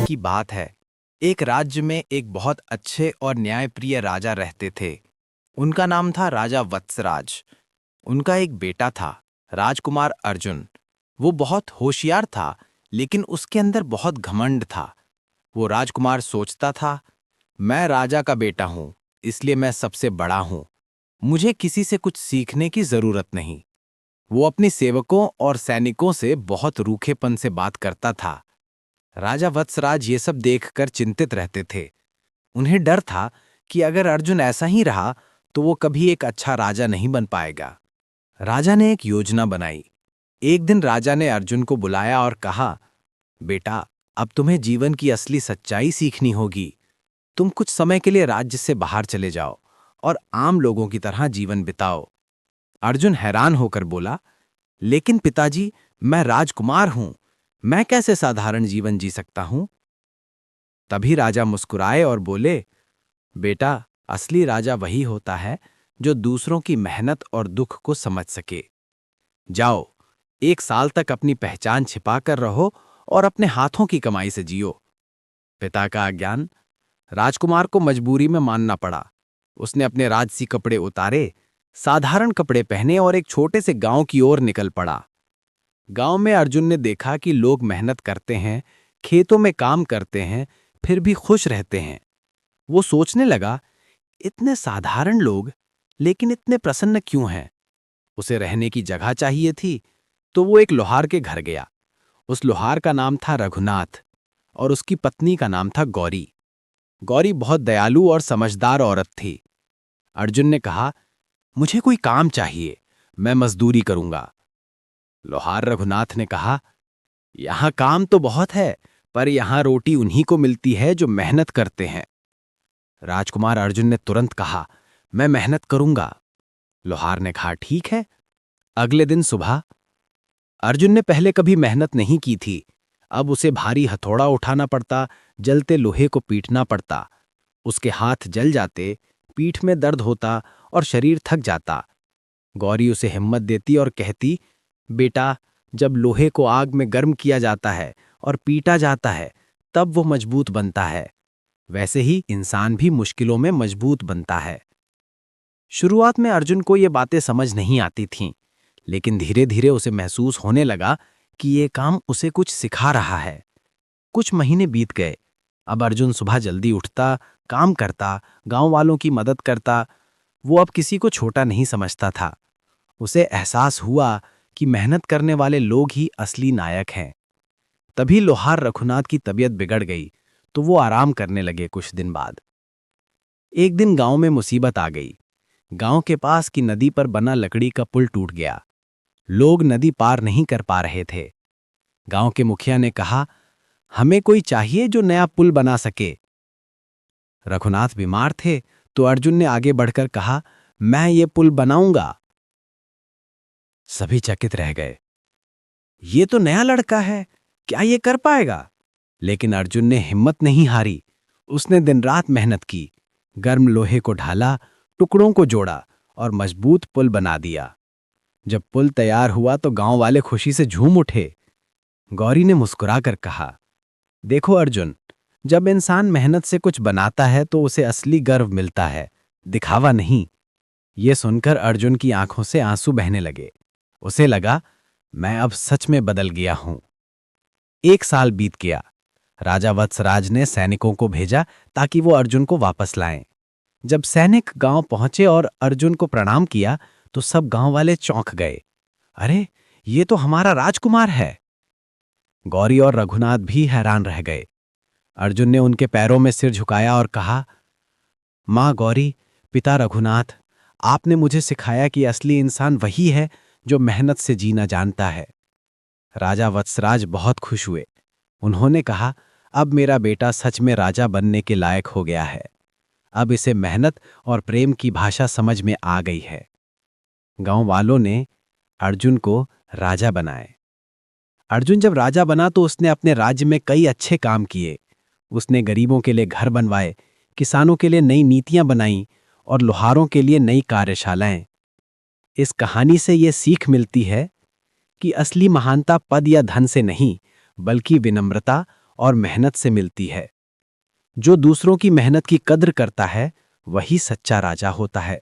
की बात है। एक राज्य में एक बहुत अच्छे और न्यायप्रिय राजा रहते थे। उनका नाम था राजा वत्सराज। उनका एक बेटा था, राजकुमार अर्जुन। वो बहुत होशियार था, लेकिन उसके अंदर बहुत घमंड था। वो राजकुमार सोचता था, मैं राजा का बेटा हूं, इसलिए मैं सबसे बड़ा हूं। मुझे किसी से कुछ सीखने की जरूरत नहीं। वो अपने सेवकों और सैनिकों से बहुत रूखेपन से बात करता था। राजा वत्सराज ये सब देखकर चिंतित रहते थे। उन्हें डर था कि अगर अर्जुन ऐसा ही रहा तो वो कभी एक अच्छा राजा नहीं बन पाएगा। राजा ने एक योजना बनाई। एक दिन राजा ने अर्जुन को बुलाया और कहा, बेटा, अब तुम्हें जीवन की असली सच्चाई सीखनी होगी। तुम कुछ समय के लिए राज्य से बाहर चले जाओ और आम लोगों की तरह जीवन बिताओ। अर्जुन हैरान होकर बोला, लेकिन पिताजी, मैं राजकुमार हूं। मैं कैसे साधारण जीवन जी सकता हूं? तभी राजा मुस्कुराए और बोले, बेटा, असली राजा वही होता है जो दूसरों की मेहनत और दुख को समझ सके। जाओ, 1 साल तक अपनी पहचान छिपाकर रहो और अपने हाथों की कमाई से जियो। पिता का आज्ञान राजकुमार को मजबूरी में मानना पड़ा। उसने अपने राजसी कपड़े उतारे, साधारण कपड़े पहने और एक छोटे से गांव की ओर निकल पड़ा। गांव में अर्जुन ने देखा कि लोग मेहनत करते हैं, खेतों में काम करते हैं, फिर भी खुश रहते हैं। वो सोचने लगा, इतने साधारण लोग लेकिन इतने प्रसन्न क्यों हैं? उसे रहने की जगह चाहिए थी, तो वो एक लोहार के घर गया। उस लोहार का नाम था रघुनाथ और उसकी पत्नी का नाम था गौरी। गौरी बहुत दयालु और समझदार औरत थी। अर्जुन ने कहा, मुझे कोई काम चाहिए, मैं मजदूरी करूंगा। लोहार रघुनाथ ने कहा, यहां काम तो बहुत है, पर यहां रोटी उन्हीं को मिलती है जो मेहनत करते हैं। राजकुमार अर्जुन ने तुरंत कहा, मैं मेहनत करूंगा। लोहार ने कहा, ठीक है। अगले दिन सुबह अर्जुन ने पहले कभी मेहनत नहीं की थी। अब उसे भारी हथौड़ा उठाना पड़ता, जलते लोहे को पीटना पड़ता। उसके हाथ जल जाते, पीठ में दर्द होता और शरीर थक जाता। गौरी उसे हिम्मत देती और कहती, बेटा, जब लोहे को आग में गर्म किया जाता है और पीटा जाता है, तब वो मजबूत बनता है। वैसे ही इंसान भी मुश्किलों में मजबूत बनता है। शुरुआत में अर्जुन को ये बातें समझ नहीं आती थीं, लेकिन धीरे धीरे उसे महसूस होने लगा कि ये काम उसे कुछ सिखा रहा है। कुछ महीने बीत गए। अब अर्जुन सुबह जल्दी उठता, काम करता, गांव वालों की मदद करता। वो अब किसी को छोटा नहीं समझता था। उसे एहसास हुआ कि मेहनत करने वाले लोग ही असली नायक हैं। तभी लोहार रघुनाथ की तबीयत बिगड़ गई, तो वो आराम करने लगे। कुछ दिन बाद एक दिन गांव में मुसीबत आ गई। गांव के पास की नदी पर बना लकड़ी का पुल टूट गया। लोग नदी पार नहीं कर पा रहे थे। गांव के मुखिया ने कहा, हमें कोई चाहिए जो नया पुल बना सके। रघुनाथ बीमार थे, तो अर्जुन ने आगे बढ़कर कहा, मैं ये पुल बनाऊंगा। सभी चकित रह गए। ये तो नया लड़का है, क्या ये कर पाएगा? लेकिन अर्जुन ने हिम्मत नहीं हारी। उसने दिन रात मेहनत की, गर्म लोहे को ढाला, टुकड़ों को जोड़ा और मजबूत पुल बना दिया। जब पुल तैयार हुआ तो गांव वाले खुशी से झूम उठे। गौरी ने मुस्कुराकर कहा, देखो अर्जुन, जब इंसान मेहनत से कुछ बनाता है तो उसे असली गर्व मिलता है, दिखावा नहीं। ये सुनकर अर्जुन की आंखों से आंसू बहने लगे। उसे लगा, मैं अब सच में बदल गया हूं। 1 साल बीत गया। राजा वत्सराज ने सैनिकों को भेजा ताकि वो अर्जुन को वापस लाएं। जब सैनिक गांव पहुंचे और अर्जुन को प्रणाम किया, तो सब गांव वाले चौंक गए। अरे, ये तो हमारा राजकुमार है। गौरी और रघुनाथ भी हैरान रह गए। अर्जुन ने उनके पैरों में सिर झुकाया और कहा, माँ गौरी, पिता रघुनाथ, आपने मुझे सिखाया कि असली इंसान वही है जो मेहनत से जीना जानता है। राजा वत्सराज बहुत खुश हुए। उन्होंने कहा, अब मेरा बेटा सच में राजा बनने के लायक हो गया है। अब इसे मेहनत और प्रेम की भाषा समझ में आ गई है। गांव वालों ने अर्जुन को राजा बनाए। अर्जुन जब राजा बना तो उसने अपने राज्य में कई अच्छे काम किए। उसने गरीबों के लिए घर बनवाए, किसानों के लिए नई नीतियां बनाईं और लोहारों के लिए नई कार्यशालाएं। इस कहानी से ये सीख मिलती है कि असली महानता पद या धन से नहीं, बल्कि विनम्रता और मेहनत से मिलती है। जो दूसरों की मेहनत की कद्र करता है, वही सच्चा राजा होता है।